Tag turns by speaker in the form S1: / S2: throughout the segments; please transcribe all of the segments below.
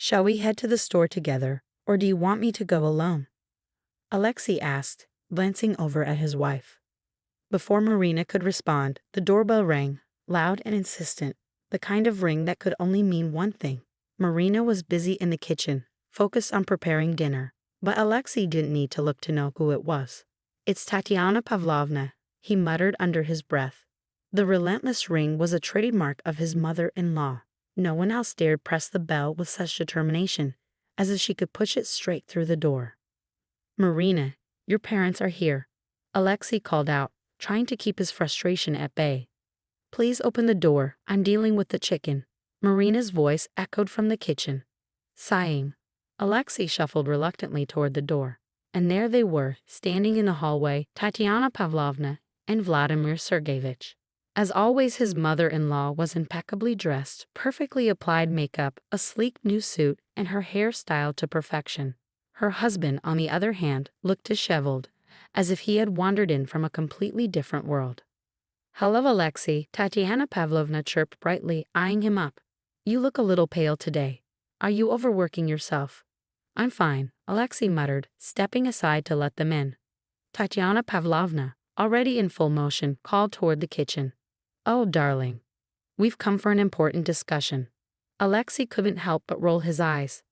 S1: Shall we head to the store together, or do you want me to go alone? Alexei asked, glancing over at his wife. Before Marina could respond, the doorbell rang, loud and insistent, the kind of ring that could only mean one thing. Marina was busy in the kitchen, focused on preparing dinner, but Alexei didn't need to look to know who it was. "It's Tatiana Pavlovna," he muttered under his breath. The relentless ring was a trademark of his mother-in-law. No one else dared press the bell with such determination, as if she could push it straight through the door. "Marina, your parents are here," Alexei called out, trying to keep his frustration at bay. "Please open the door, I'm dealing with the chicken." Marina's voice echoed from the kitchen. Sighing, Alexei shuffled reluctantly toward the door, and there they were, standing in the hallway, Tatiana Pavlovna and Vladimir Sergeyevich. As always, his mother-in-law was impeccably dressed, perfectly applied makeup, a sleek new suit, and her hair styled to perfection. Her husband, on the other hand, looked disheveled, as if he had wandered in from a completely different world. "Hello, Alexei," Tatiana Pavlovna chirped brightly, eyeing him up. "You look a little pale today. Are you overworking yourself?" "I'm fine," Alexei muttered, stepping aside to let them in. Tatiana Pavlovna, already in full motion, called toward the kitchen. "Oh, darling. We've come for an important discussion." Alexei couldn't help but roll his eyes.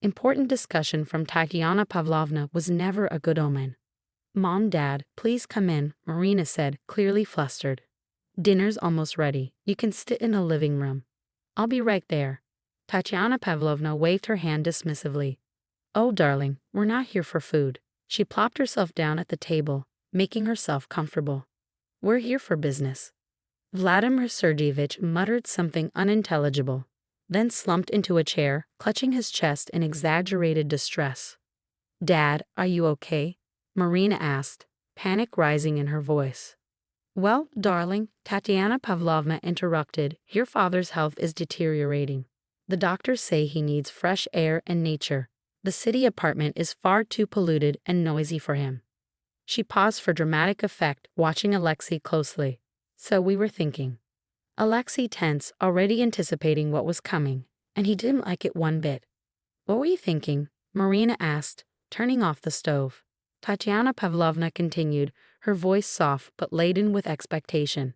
S1: Important discussion from Tatiana Pavlovna was never a good omen. "Mom, Dad, please come in," Marina said, clearly flustered. "Dinner's almost ready. You can sit in the living room." "I'll be right there." Tatiana Pavlovna waved her hand dismissively. "Oh, darling, we're not here for food." She plopped herself down at the table, making herself comfortable. "We're here for business." Vladimir Sergeyevich muttered something unintelligible, then slumped into a chair, clutching his chest in exaggerated distress. "Dad, are you okay?" Marina asked, panic rising in her voice. "Well, darling," Tatiana Pavlovna interrupted, "your father's health is deteriorating. The doctors say he needs fresh air and nature. The city apartment is far too polluted and noisy for him." She paused for dramatic effect, watching Alexei closely. "So we were thinking." Alexei tense, already anticipating what was coming, and he didn't like it one bit. "What were you thinking?" Marina asked, turning off the stove. Tatiana Pavlovna continued, her voice soft but laden with expectation.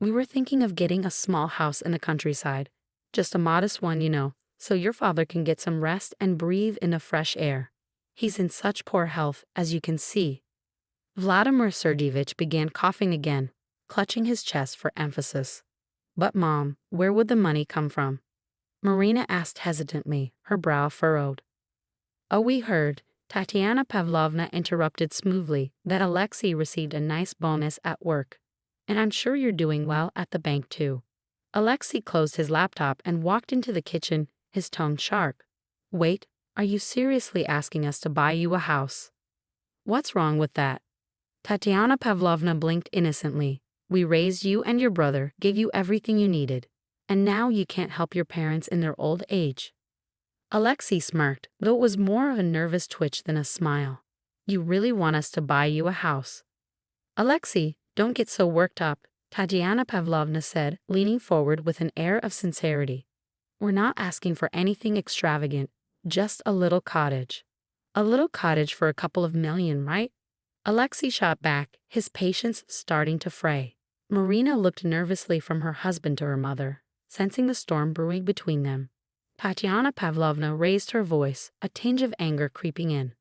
S1: "We were thinking of getting a small house in the countryside. Just a modest one, so your father can get some rest and breathe in the fresh air. He's in such poor health, as you can see." Vladimir Sergeyevich began coughing again, clutching his chest for emphasis. "But Mom, where would the money come from?" Marina asked hesitantly, her brow furrowed. "Oh, we heard," Tatiana Pavlovna interrupted smoothly, "that Alexei received a nice bonus at work. And I'm sure you're doing well at the bank too." Alexei closed his laptop and walked into the kitchen, his tone sharp. "Wait, are you seriously asking us to buy you a house?" "What's wrong with that?" Tatiana Pavlovna blinked innocently. "We raised you and your brother, gave you everything you needed. And now you can't help your parents in their old age." Alexei smirked, though it was more of a nervous twitch than a smile. "You really want us to buy you a house?" "Alexei, don't get so worked up," Tatiana Pavlovna said, leaning forward with an air of sincerity. "We're not asking for anything extravagant, just a little cottage." "A little cottage for a couple of million, right?" Alexei shot back, his patience starting to fray. Marina looked nervously from her husband to her mother, sensing the storm brewing between them. Tatiana Pavlovna raised her voice, a tinge of anger creeping in.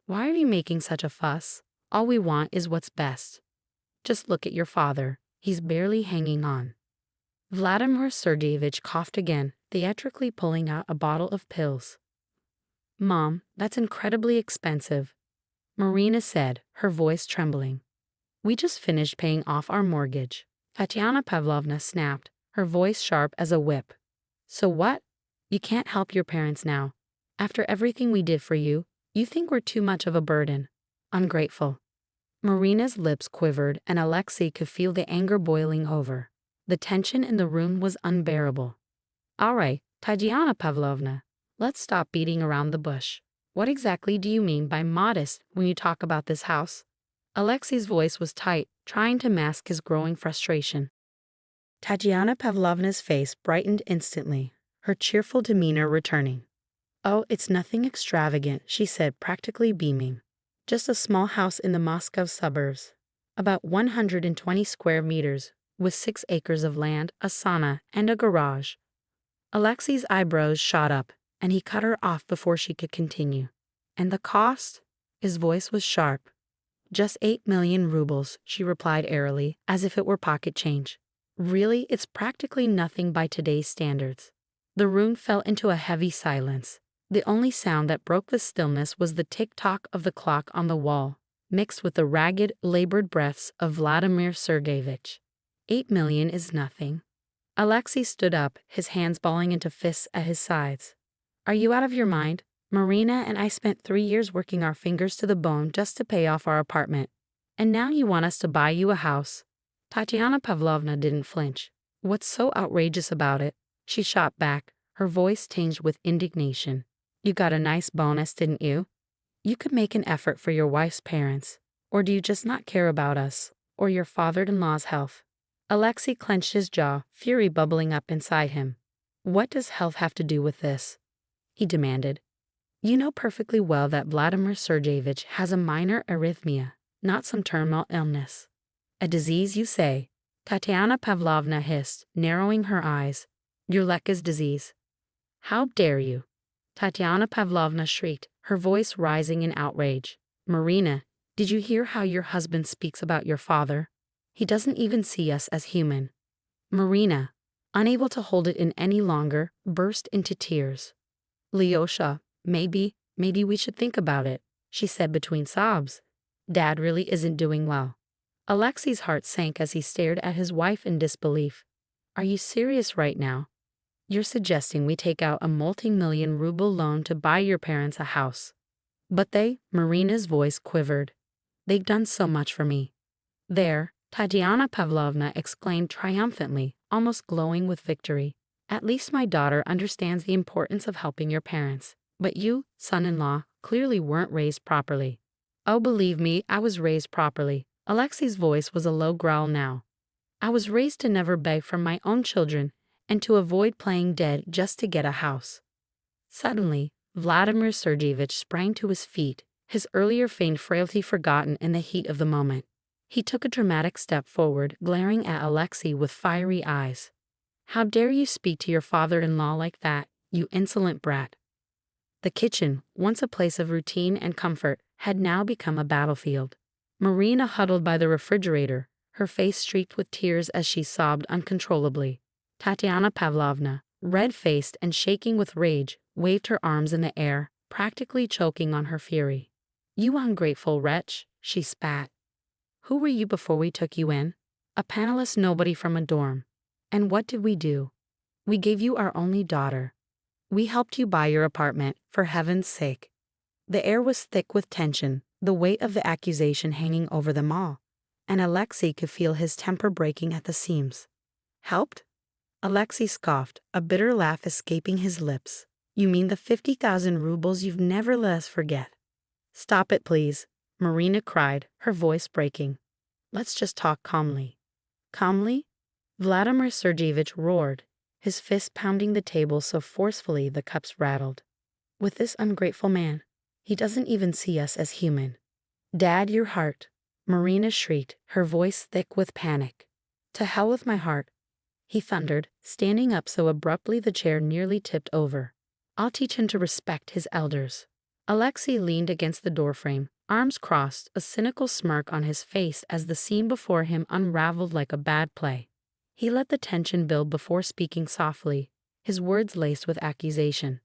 S1: "Why are you making such a fuss? All we want is what's best. Just look at your father. He's barely hanging on." Vladimir Sergeyevich coughed again, theatrically pulling out a bottle of pills. "Mom, that's incredibly expensive," Marina said, her voice trembling. "We just finished paying off our mortgage." Tatiana Pavlovna snapped, her voice sharp as a whip. "So what? You can't help your parents now. After everything we did for you, you think we're too much of a burden. Ungrateful." Marina's lips quivered, and Alexei could feel the anger boiling over. The tension in the room was unbearable. "All right, Tatiana Pavlovna, let's stop beating around the bush. What exactly do you mean by modest when you talk about this house?" Alexei's voice was tight, trying to mask his growing frustration. Tatiana Pavlovna's face brightened instantly, her cheerful demeanor returning. Oh, it's nothing extravagant, she said, practically beaming. Just a small house in the Moscow suburbs. About 120 square meters, with 6 acres of land, a sauna, and a garage. Alexei's eyebrows shot up, and he cut her off before she could continue. And the cost? His voice was sharp. Just 8 million rubles, she replied airily, as if it were pocket change. Really, it's practically nothing by today's standards. The room fell into a heavy silence. The only sound that broke the stillness was the tick-tock of the clock on the wall, mixed with the ragged, labored breaths of Vladimir Sergeyevich. 8 million is nothing. Alexei stood up, his hands balling into fists at his sides. Are you out of your mind? Marina and I spent 3 years working our fingers to the bone just to pay off our apartment. And now you want us to buy you a house? Tatiana Pavlovna didn't flinch. What's so outrageous about it? She shot back, her voice tinged with indignation. You got a nice bonus, didn't you? You could make an effort for your wife's parents. Or do you just not care about us, or your father-in-law's health? Alexei clenched his jaw, fury bubbling up inside him. What does health have to do with this? He demanded. You know perfectly well that Vladimir Sergeyevich has a minor arrhythmia, not some terminal illness. A disease, you say? Tatiana Pavlovna hissed, narrowing her eyes. Your Lekka's disease. How dare you? Tatiana Pavlovna shrieked, her voice rising in outrage. Marina, did you hear how your husband speaks about your father? He doesn't even see us as human. Marina, unable to hold it in any longer, burst into tears. Lyosha, maybe we should think about it, she said between sobs. Dad really isn't doing well. Alexei's heart sank as he stared at his wife in disbelief. Are you serious right now? You're suggesting we take out a multi-million ruble loan to buy your parents a house. But Marina's voice quivered. They've done so much for me. There, Tatiana Pavlovna exclaimed triumphantly, almost glowing with victory. At least my daughter understands the importance of helping your parents. But you, son-in-law, clearly weren't raised properly. Oh, believe me, I was raised properly. Alexei's voice was a low growl now. I was raised to never beg from my own children and to avoid playing dead just to get a house. Suddenly, Vladimir Sergeyevich sprang to his feet, his earlier feigned frailty forgotten in the heat of the moment. He took a dramatic step forward, glaring at Alexei with fiery eyes. How dare you speak to your father-in-law like that, you insolent brat? The kitchen, once a place of routine and comfort, had now become a battlefield. Marina huddled by the refrigerator, her face streaked with tears as she sobbed uncontrollably. Tatiana Pavlovna, red-faced and shaking with rage, waved her arms in the air, practically choking on her fury. You ungrateful wretch, she spat. Who were you before we took you in? A penniless nobody from a dorm. And what did we do? We gave you our only daughter. We helped you buy your apartment, for heaven's sake. The air was thick with tension, the weight of the accusation hanging over them all, and Alexei could feel his temper breaking at the seams. Helped? Alexei scoffed, a bitter laugh escaping his lips. You mean the 50,000 rubles you've never let us forget? Stop it, please, Marina cried, her voice breaking. Let's just talk calmly. Calmly? Vladimir Sergeyevich roared, his fist pounding the table so forcefully the cups rattled. With this ungrateful man, he doesn't even see us as human. Dad, your heart, Marina shrieked, her voice thick with panic. To hell with my heart, he thundered, standing up so abruptly the chair nearly tipped over. I'll teach him to respect his elders. Alexei leaned against the doorframe, arms crossed, a cynical smirk on his face as the scene before him unraveled like a bad play. He let the tension build before speaking softly, his words laced with accusation.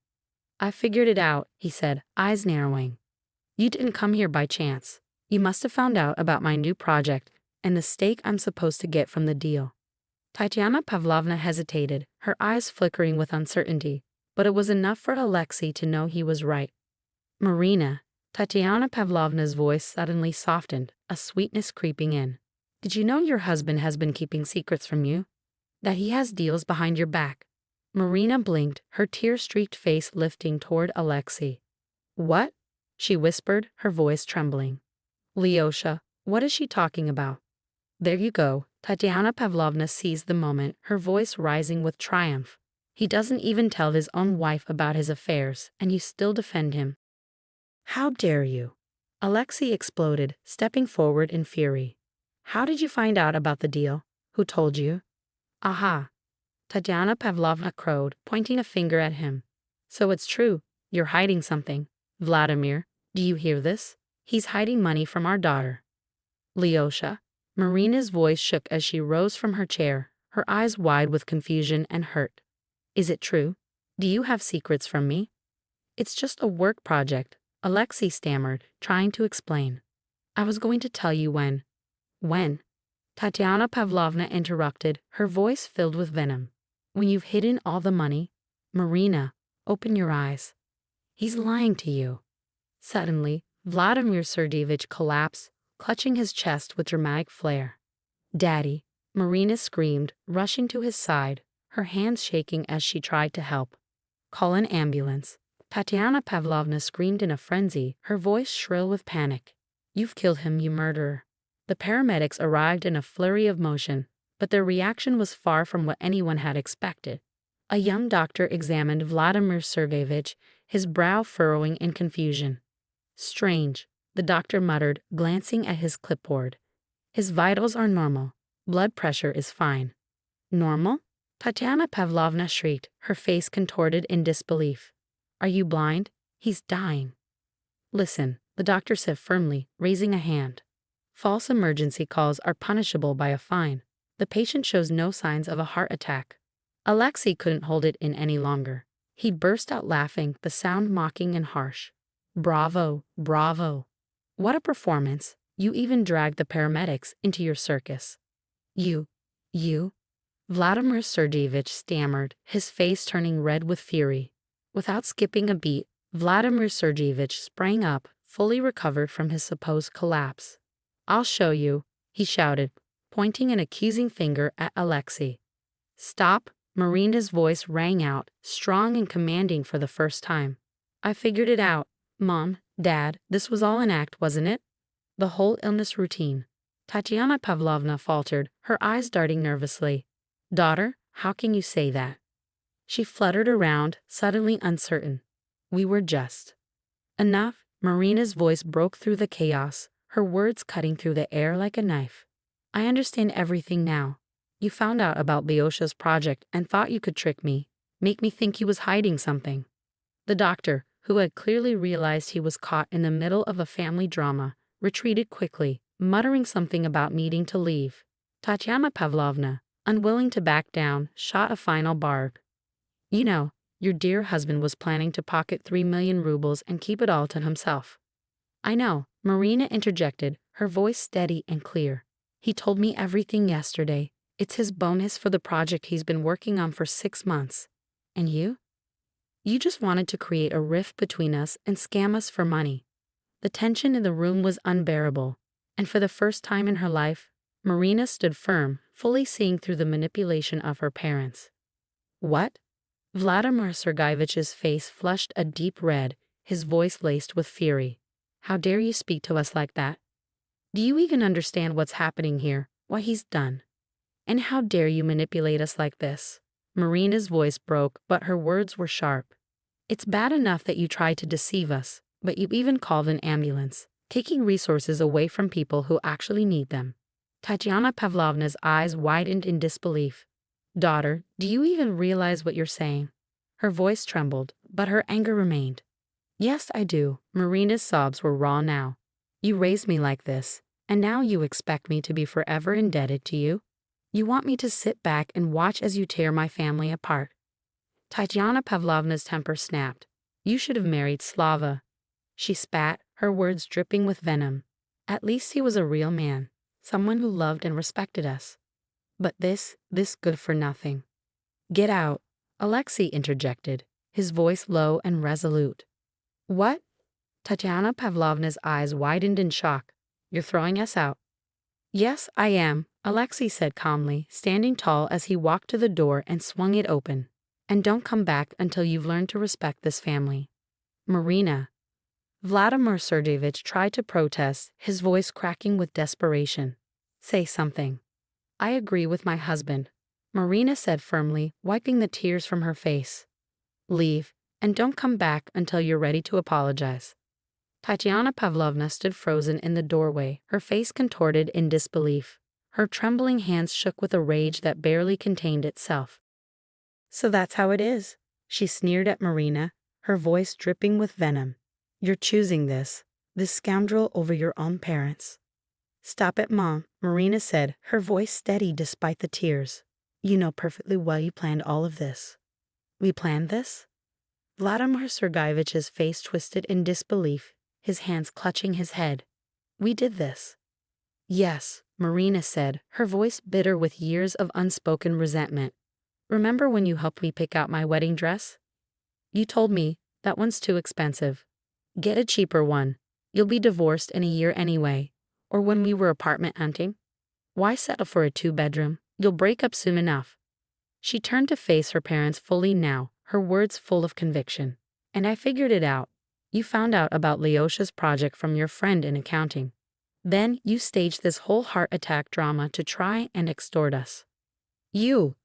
S1: I figured it out, he said, eyes narrowing. You didn't come here by chance. You must have found out about my new project and the stake I'm supposed to get from the deal. Tatiana Pavlovna hesitated, her eyes flickering with uncertainty, but it was enough for Alexei to know he was right. Marina, Tatiana Pavlovna's voice suddenly softened, a sweetness creeping in. Did you know your husband has been keeping secrets from you? That he has deals behind your back? Marina blinked, her tear-streaked face lifting toward Alexei. What? She whispered, her voice trembling. Lyosha, what is she talking about? There you go. Tatiana Pavlovna seized the moment, her voice rising with triumph. He doesn't even tell his own wife about his affairs, and you still defend him. How dare you? Alexei exploded, stepping forward in fury. How did you find out about the deal? Who told you? Aha! Tatiana Pavlovna crowed, pointing a finger at him. So it's true, you're hiding something. Vladimir, do you hear this? He's hiding money from our daughter. Lyosha. Marina's voice shook as she rose from her chair, her eyes wide with confusion and hurt. Is it true? Do you have secrets from me? It's just a work project, Alexei stammered, trying to explain. I was going to tell you when. When? Tatiana Pavlovna interrupted, her voice filled with venom. When you've hidden all the money? Marina, open your eyes. He's lying to you. Suddenly, Vladimir Sergeyevich collapsed, clutching his chest with dramatic flair. Daddy, Marina screamed, rushing to his side, her hands shaking as she tried to help. Call an ambulance. Tatiana Pavlovna screamed in a frenzy, her voice shrill with panic. You've killed him, you murderer. The paramedics arrived in a flurry of motion, but their reaction was far from what anyone had expected. A young doctor examined Vladimir Sergeyevich, his brow furrowing in confusion. Strange, the doctor muttered, glancing at his clipboard. His vitals are normal. Blood pressure is fine. Normal? Tatiana Pavlovna shrieked, her face contorted in disbelief. Are you blind? He's dying. Listen, the doctor said firmly, raising a hand. False emergency calls are punishable by a fine. The patient shows no signs of a heart attack. Alexei couldn't hold it in any longer. He burst out laughing, the sound mocking and harsh. Bravo, bravo. What a performance. You even dragged the paramedics into your circus. You. Vladimir Sergeyevich stammered, his face turning red with fury. Without skipping a beat, Vladimir Sergeyevich sprang up, fully recovered from his supposed collapse. I'll show you, he shouted, pointing an accusing finger at Alexei. Stop, Marina's voice rang out, strong and commanding for the first time. I figured it out. Mom, Dad, this was all an act, wasn't it? The whole illness routine. Tatiana Pavlovna faltered, her eyes darting nervously. Daughter, how can you say that? She fluttered around, suddenly uncertain. We were just. Enough, Marina's voice broke through the chaos, her words cutting through the air like a knife. I understand everything now. You found out about Lyosha's project and thought you could trick me, make me think he was hiding something. The doctor, who had clearly realized he was caught in the middle of a family drama, retreated quickly, muttering something about needing to leave. Tatiana Pavlovna, unwilling to back down, shot a final barb. You know, your dear husband was planning to pocket 3 million rubles and keep it all to himself. I know, Marina interjected, her voice steady and clear. He told me everything yesterday. It's his bonus for the project he's been working on for 6 months. And you? You just wanted to create a rift between us and scam us for money. The tension in the room was unbearable, and for the first time in her life, Marina stood firm, fully seeing through the manipulation of her parents. What? Vladimir Sergeyevich's face flushed a deep red, his voice laced with fury. How dare you speak to us like that? Do you even understand what's happening here, what he's done? And how dare you manipulate us like this? Marina's voice broke, but her words were sharp. It's bad enough that you tried to deceive us, but you even called an ambulance, taking resources away from people who actually need them. Tatiana Pavlovna's eyes widened in disbelief. Daughter, do you even realize what you're saying? Her voice trembled, but her anger remained. Yes, I do. Marina's sobs were raw now. You raised me like this, and now you expect me to be forever indebted to you? You want me to sit back and watch as you tear my family apart? Tatiana Pavlovna's temper snapped. You should have married Slava. She spat, her words dripping with venom. At least he was a real man, someone who loved and respected us. But this good for nothing. Get out, Alexei interjected, his voice low and resolute. What? Tatiana Pavlovna's eyes widened in shock. You're throwing us out. Yes, I am, Alexei said calmly, standing tall as he walked to the door and swung it open. And don't come back until you've learned to respect this family. Marina. Vladimir Sergeyevich tried to protest, his voice cracking with desperation. Say something. I agree with my husband. Marina said firmly, wiping the tears from her face. Leave, and don't come back until you're ready to apologize. Tatiana Pavlovna stood frozen in the doorway, her face contorted in disbelief. Her trembling hands shook with a rage that barely contained itself. So that's how it is, she sneered at Marina, her voice dripping with venom. You're choosing this scoundrel over your own parents. Stop it, Mom, Marina said, her voice steady despite the tears. You know perfectly well you planned all of this. We planned this? Vladimir Sergeyevich's face twisted in disbelief, his hands clutching his head. We did this. Yes, Marina said, her voice bitter with years of unspoken resentment. Remember when you helped me pick out my wedding dress? You told me, that one's too expensive. Get a cheaper one. You'll be divorced in a year anyway. Or when we were apartment hunting? Why settle for a 2-bedroom? You'll break up soon enough. She turned to face her parents fully now, her words full of conviction. And I figured it out. You found out about Lyosha's project from your friend in accounting. Then you staged this whole heart attack drama to try and extort us. You!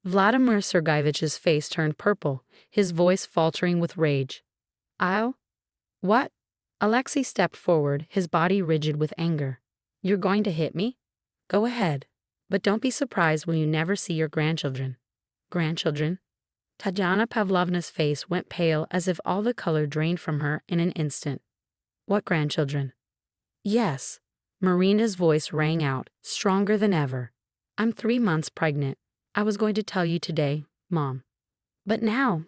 S1: Vladimir Sergeyevich's face turned purple, his voice faltering with rage. I'll? What? Alexei stepped forward, his body rigid with anger. You're going to hit me? Go ahead. But don't be surprised when you never see your grandchildren. Grandchildren? Tatiana Pavlovna's face went pale as if all the color drained from her in an instant. What grandchildren? Yes. Marina's voice rang out, stronger than ever. I'm 3 months pregnant. I was going to tell you today, Mom. But now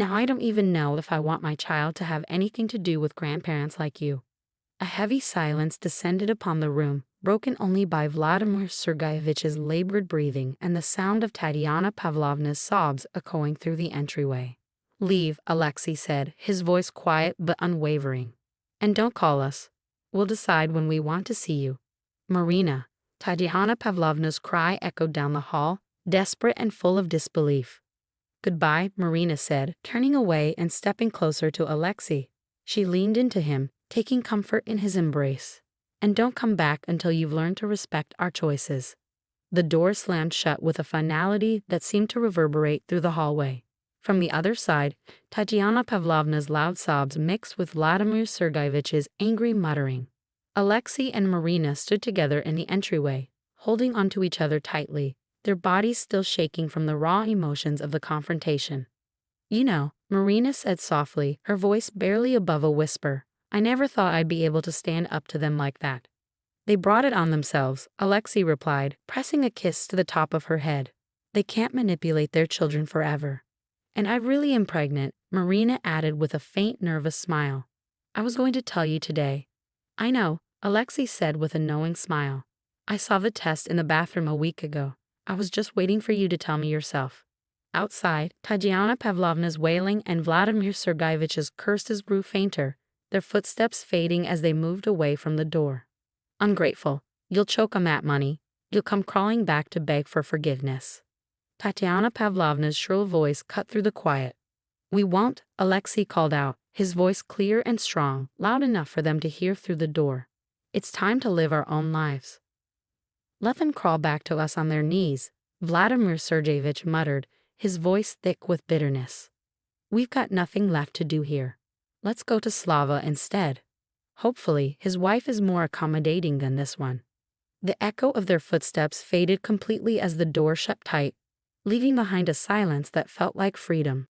S1: I don't even know if I want my child to have anything to do with grandparents like you. A heavy silence descended upon the room, broken only by Vladimir Sergeyevich's labored breathing and the sound of Tatiana Pavlovna's sobs echoing through the entryway. Leave, Alexei said, his voice quiet but unwavering. And don't call us. We'll decide when we want to see you. Marina. Tatiana Pavlovna's cry echoed down the hall, desperate and full of disbelief. Goodbye, Marina said, turning away and stepping closer to Alexei. She leaned into him, taking comfort in his embrace. And don't come back until you've learned to respect our choices. The door slammed shut with a finality that seemed to reverberate through the hallway. From the other side, Tatiana Pavlovna's loud sobs mixed with Vladimir Sergeyevich's angry muttering. Alexei and Marina stood together in the entryway, holding onto each other tightly, their bodies still shaking from the raw emotions of the confrontation. You know, Marina said softly, her voice barely above a whisper, I never thought I'd be able to stand up to them like that. They brought it on themselves, Alexei replied, pressing a kiss to the top of her head. They can't manipulate their children forever. And I really am pregnant, Marina added with a faint nervous smile. I was going to tell you today. I know, Alexei said with a knowing smile. I saw the test in the bathroom a week ago. I was just waiting for you to tell me yourself. Outside, Tatiana Pavlovna's wailing and Vladimir Sergeyevich's curses grew fainter, their footsteps fading as they moved away from the door. Ungrateful, you'll choke on that money. You'll come crawling back to beg for forgiveness. Tatiana Pavlovna's shrill voice cut through the quiet. We won't, Alexei called out, his voice clear and strong, loud enough for them to hear through the door. It's time to live our own lives. Let them crawl back to us on their knees, Vladimir Sergeyevich muttered, his voice thick with bitterness. We've got nothing left to do here. Let's go to Slava instead. Hopefully, his wife is more accommodating than this one. The echo of their footsteps faded completely as the door shut tight, leaving behind a silence that felt like freedom.